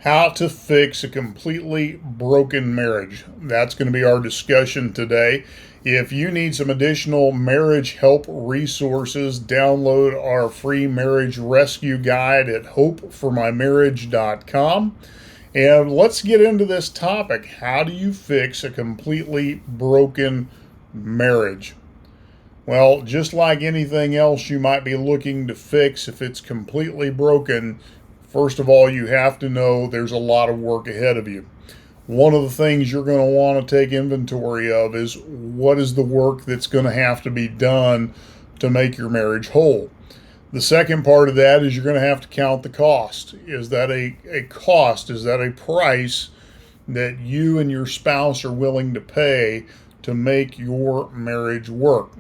How to fix a completely broken marriage. That's going to be our discussion today. If you need some additional marriage help resources, download our free marriage rescue guide at hopeformymarriage.com. And let's get into this topic. How do you fix a completely broken marriage? Well, just like anything else you might be looking to fix, if it's completely broken, first of all, you have to know there's a lot of work ahead of you. One of the things you're going to want to take inventory of is what is the work that's going to have to be done to make your marriage whole. The second part of that is you're going to have to count the cost. Is that a cost? Is that a price that you and your spouse are willing to pay to make your marriage work?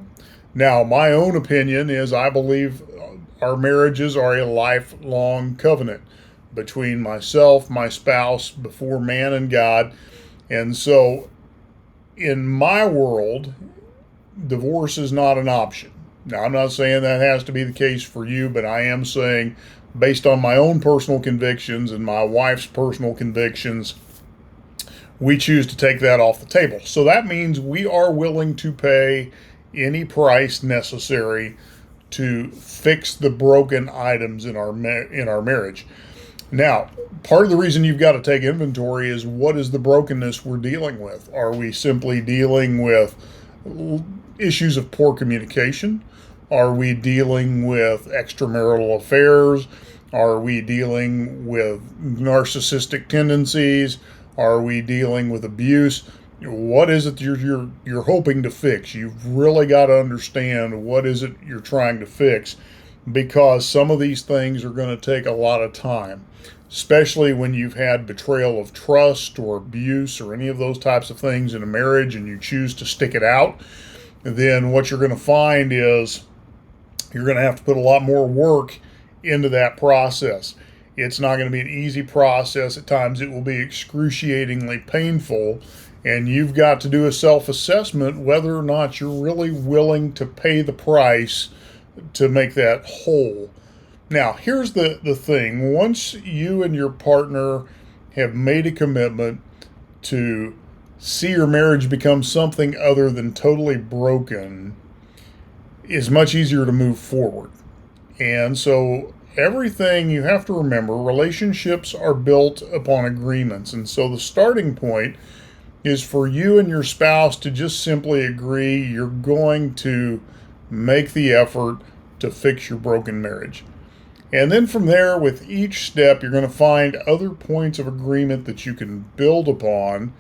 Now, my own opinion is I believe our marriages are a lifelong covenant between myself, my spouse, before man and God. And so in my world, divorce is not an option. Now, I'm not saying that has to be the case for you, but I am saying, based on my own personal convictions and my wife's personal convictions, we choose to take that off the table. So that means we are willing to pay any price necessary to fix the broken items in our marriage. Now, part of the reason you've got to take inventory is what is the brokenness we're dealing with? Are we simply dealing with issues of poor communication? Are we dealing with extramarital affairs? Are we dealing with narcissistic tendencies? Are we dealing with abuse? What is it you're hoping to fix? You've really got to understand what is it you're trying to fix, because some of these things are going to take a lot of time, especially when you've had betrayal of trust or abuse or any of those types of things in a marriage and you choose to stick it out. Then what you're going to find is you're going to have to put a lot more work into that process. It's not going to be an easy process. At times it will be excruciatingly painful. And you've got to do a self-assessment whether or not you're really willing to pay the price to make that whole. Now, here's the thing. Once you and your partner have made a commitment to see your marriage become something other than totally broken, it's much easier to move forward. And so everything you have to remember, relationships are built upon agreements. And so the starting point is for you and your spouse to just simply agree you're going to make the effort to fix your broken marriage. And then from there, with each step, you're going to find other points of agreement that you can build upon.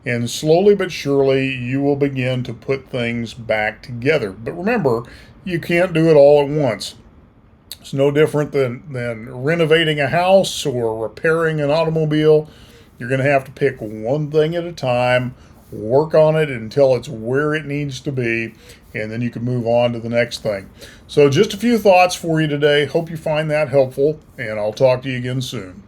And slowly but surely, you will begin to put things back together. But remember, you can't do it all at once. It's no different than renovating a house or repairing an automobile. You're going to have to pick one thing at a time, work on it until it's where it needs to be, and then you can move on to the next thing. So just a few thoughts for you today. Hope you find that helpful, and I'll talk to you again soon.